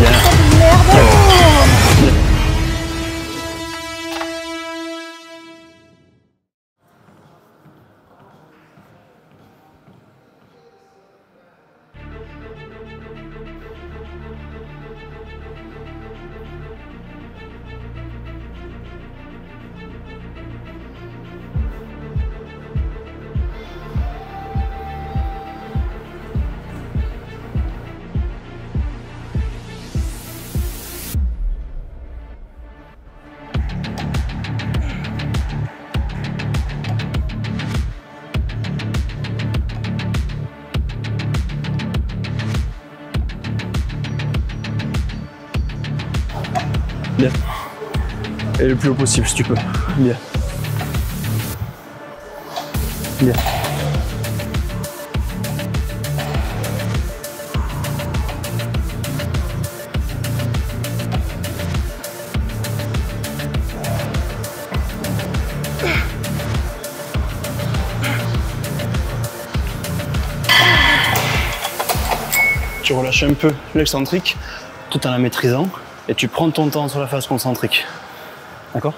Bien. Merde. Bien. Et le plus haut possible si tu peux. Bien. Bien. Tu relâches un peu l'excentrique tout en la maîtrisant et tu prends ton temps sur la phase concentrique. D'accord?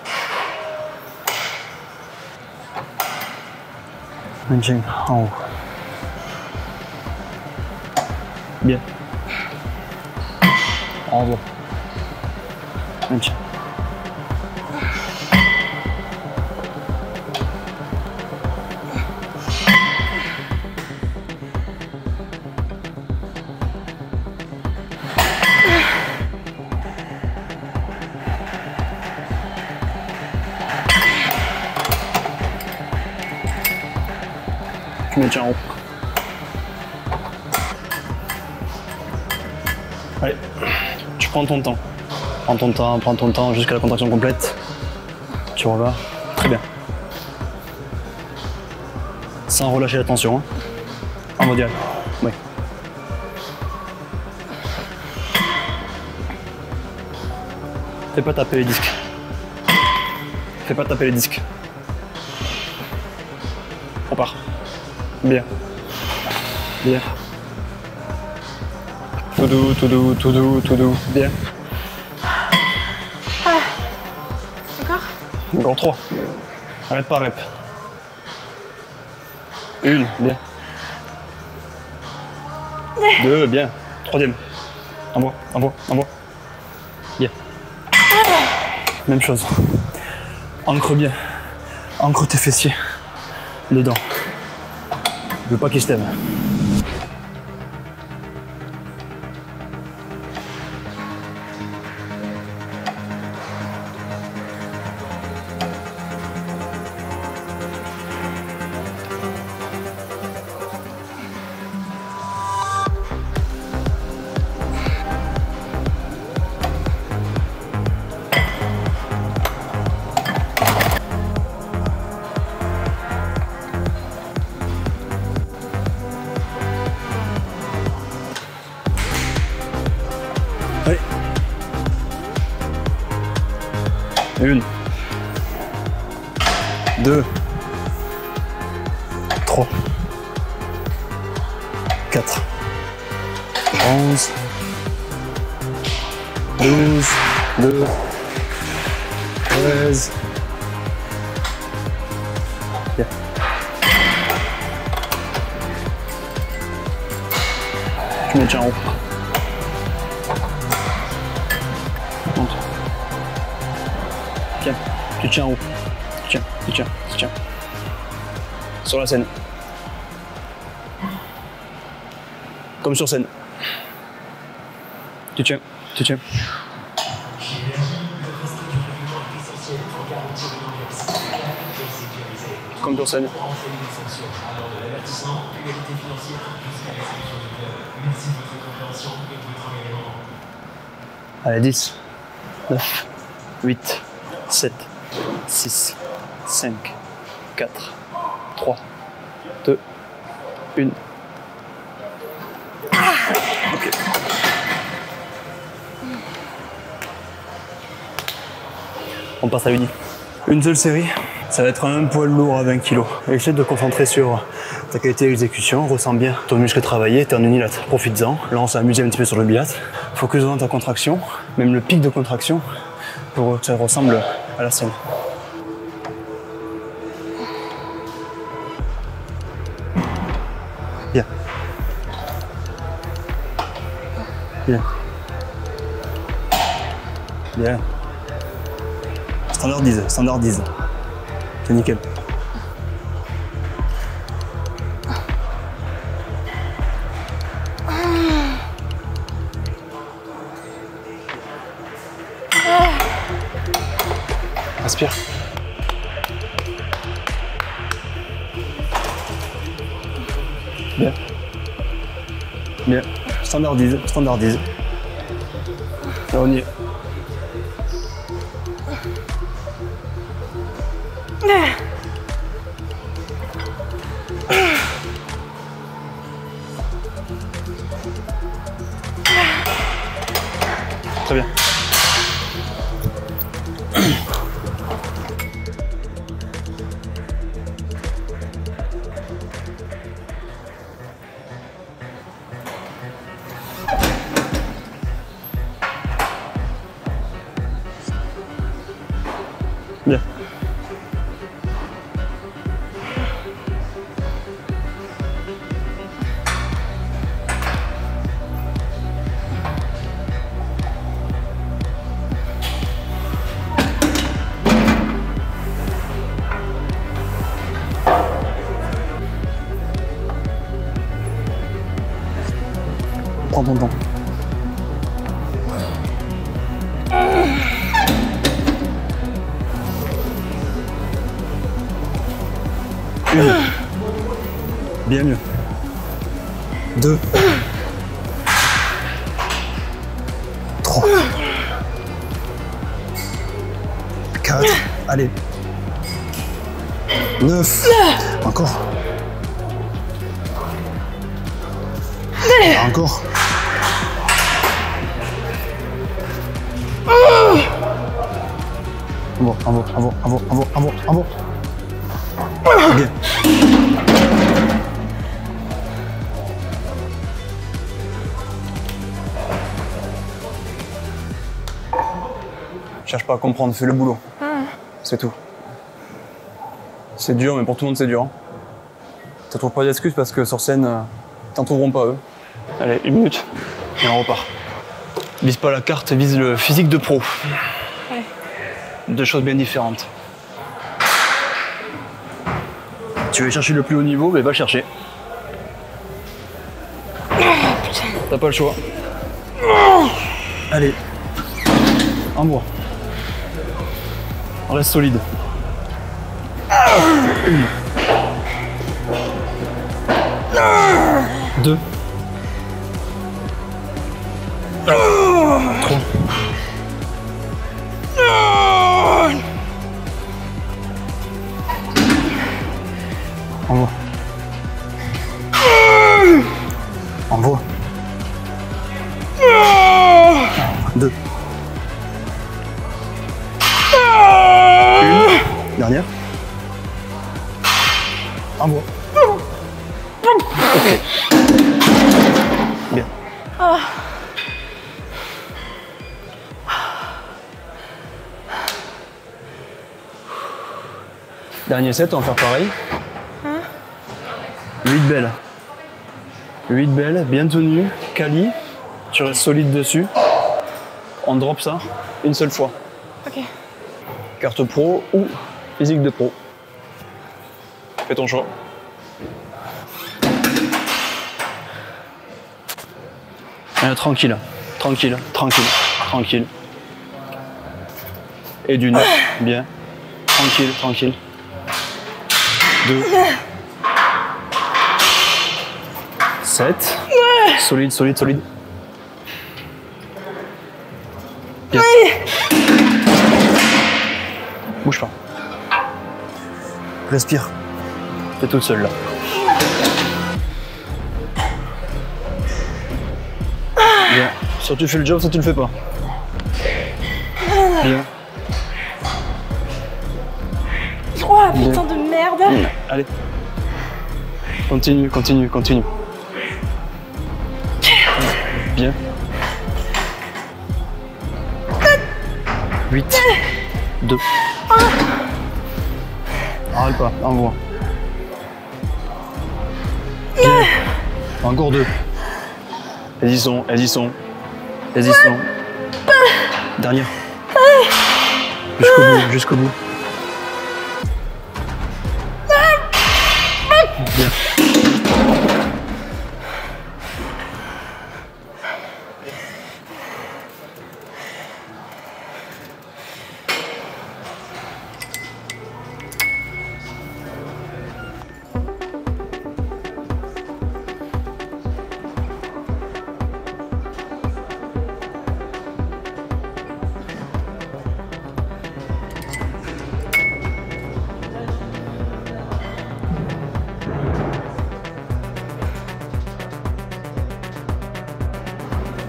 Maintien en haut. Bien. En haut. Maintien. Tu maintiens en haut. Allez, tu prends ton temps. Prends ton temps jusqu'à la contraction complète. Tu revas. Très bien. Sans relâcher la tension. Hein. En mode direct. Oui. Fais pas taper les disques. Fais pas taper les disques. On part. Bien. Bien. Tout doux, tout doux, tout doux, tout doux. Bien. Ah. D'accord. Encore 3. Arrête pas, rep. 1, bien. 2, bien. 3e. Envoie, envoie, envoie. Bien. Même chose. Ancre bien. Ancre tes fessiers. Dedans. Je veux pas qu'ils se t'aiment. Allez. 1, 2, 3, 4, 11, 12, 2, 13. Bien. Tu maintiens en haut. Monte. Tiens, tu tiens en haut. Tu tiens. Sur la scène. Comme sur scène. Tu tiens. Comme sur scène. Allez, 10, 9, 8, 7, 6, 5, 4, 3, 2, 1. Ok. On passe à Uni. Une seule série, Ça va être un poil lourd à 20 kg. Essaie de te concentrer sur ta qualité d'exécution, ressens bien ton muscle travaillé, t'es en unilate, profites-en. Là on s'est amusé un petit peu sur le bilate. Focus dans ta contraction, même le pic de contraction, pour que ça ressemble à la scène. Bien. Bien. Bien. Standardise, standardise. C'est nickel. Inspire. Bien. Bien. Standardise, standardise. Là, on y est. Très bien. Bien. Prends ton temps. Une. Bien mieux. 2. 3. 4. Allez. 9. Encore. Encore. Bon, bon. Bien. Cherche pas à comprendre, fais le boulot. C'est tout. C'est dur, mais pour tout le monde c'est dur. Hein. Tu trouves pas d'excuses parce que sur scène, t'en trouveront pas eux. Allez, 1 minute et on repart. Vise pas la carte, vise le physique de pro. Ouais. 2 choses bien différentes. Tu veux chercher le plus haut niveau, mais va le chercher. T'as pas le choix. Allez. En bois. Reste solide. 1. 2. 3. Envoie. Envoie. 2. 1. Dernière. Envoie. Ok. Bien. Dernier set, on va faire pareil. 8 belles. 8 belles, bien tenues, quali. Tu restes solide dessus. On drop ça une seule fois. Ok. Carte pro ou physique de pro. Fais ton choix. Tranquille, tranquille, tranquille, tranquille. Et d'une. Bien. Tranquille, tranquille. 2. 7. Solide, solide, solide. Bien. Bouge pas. Respire. T'es toute seule là. Bien. Soit tu fais le job, soit tu le fais pas. Bien. 3. Ah putain de merde. Allez. Continue, continue, continue. Bien. 8, 2. Arrête pas, envoie. Encore 2. Elles y sont, elles y sont. Elles y sont. Dernière. Jusqu'au bout, jusqu'au bout.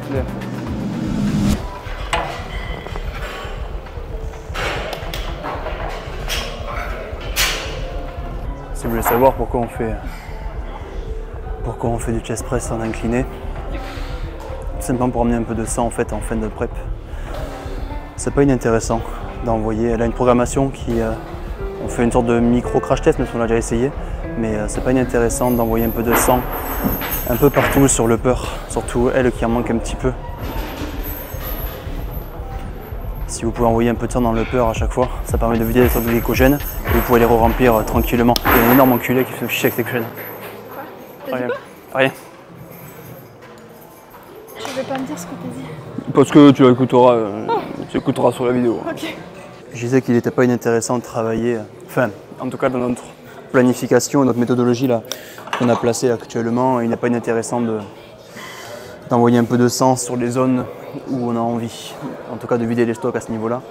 Bien. Si vous voulez savoir pourquoi on fait du chest press en incliné, simplement pour amener un peu de sang en fait en fin de prep. C'est pas inintéressant d'envoyer. Elle a une programmation qui on fait une sorte de micro crash test, même si on l'a déjà essayé, mais c'est pas inintéressant d'envoyer un peu de sang un peu partout sur le upper, surtout elle qui en manque un petit peu. Si vous pouvez envoyer un peu de sang dans le upper à chaque fois, ça permet de vider les stocks de glycogène et vous pouvez les re-remplir tranquillement. Il y a un énorme enculé qui fait me chier avec ses chaînes. Quoi? T'as dit quoi? Rien. Tu veux pas me dire ce que t'as dit? Parce que tu écouteras sur la vidéo. Ok. Je disais qu'il n'était pas inintéressant de travailler, enfin, en tout cas dans notre planification, notre méthodologie là qu'on a placée actuellement, il n'est pas inintéressant d'envoyer un peu de sang sur les zones où on a envie, en tout cas de vider les stocks à ce niveau-là,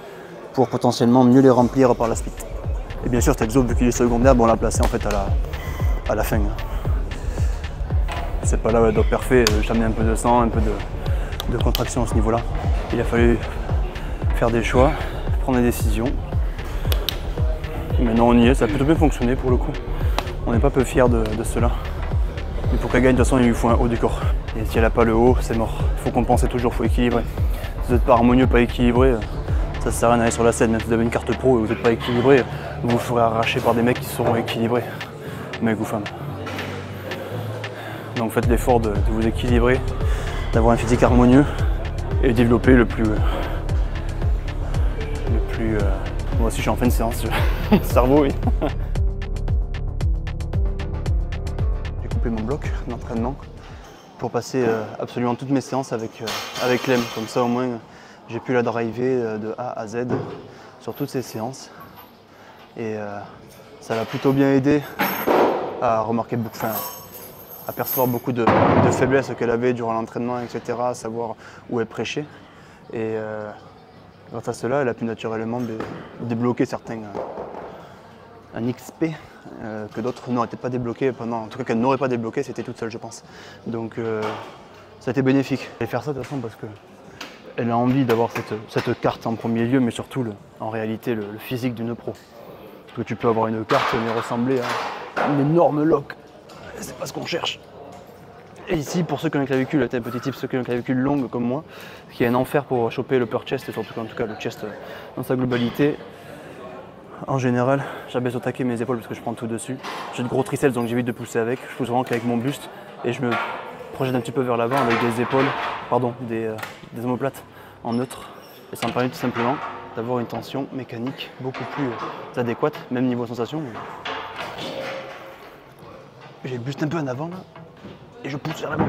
pour potentiellement mieux les remplir par la suite. Et bien sûr, cet exo, vu qu'il est secondaire, on l'a placé en fait à la fin. C'est pas là où elle doit parfait, juste amener un peu de sang, un peu de contraction à ce niveau-là. Il a fallu faire des choix, prendre des décisions. Maintenant on y est, ça a plutôt bien fonctionné pour le coup. On n'est pas peu fiers de cela. Mais pour qu'elle gagne, de toute façon, il lui faut un haut du corps. Et si elle n'a pas le haut, c'est mort. Il faut compenser toujours, il faut équilibrer. Si vous n'êtes pas harmonieux, pas équilibré, ça ne sert à rien d'aller sur la scène. Même si vous avez une carte pro et vous n'êtes pas équilibré, vous vous ferez arracher par des mecs qui seront équilibrés, mecs ou femmes. Donc faites l'effort de vous équilibrer, d'avoir un physique harmonieux et développer le plus. Moi aussi je suis en fin de séance, mon cerveau oui. J'ai coupé mon bloc d'entraînement pour passer absolument toutes mes séances avec Lem. Comme ça au moins j'ai pu la driver de A à Z sur toutes ces séances. Et ça l'a plutôt bien aidé à remarquer beaucoup, à percevoir beaucoup de faiblesses qu'elle avait durant l'entraînement, etc. À savoir où elle prêchait. Et grâce à cela, elle a pu naturellement débloquer certains un XP que d'autres n'auraient pas débloqué pendant, en tout cas qu'elle n'aurait pas débloqué, c'était toute seule je pense. Donc ça a été bénéfique. Elle faire ça de toute façon parce qu'elle a envie d'avoir cette carte en premier lieu, mais surtout en réalité le physique d'une pro. Parce que tu peux avoir une carte mais ressembler à une énorme loque. C'est pas ce qu'on cherche. Et ici, pour ceux qui ont un clavicule, un petit tip, ceux qui ont un clavicule longue comme moi, qui est un enfer pour choper le upper chest, et surtout en tout cas le chest dans sa globalité. En général, j'abaisse au taquet mes épaules parce que je prends tout dessus. J'ai de gros triceps donc j'évite de pousser avec. Je pousse vraiment qu'avec mon buste et je me projette un petit peu vers l'avant avec des épaules, des omoplates en neutre. Et ça me permet tout simplement d'avoir une tension mécanique beaucoup plus adéquate, même niveau sensation. J'ai le buste un peu en avant là et je pousse vers l'avant.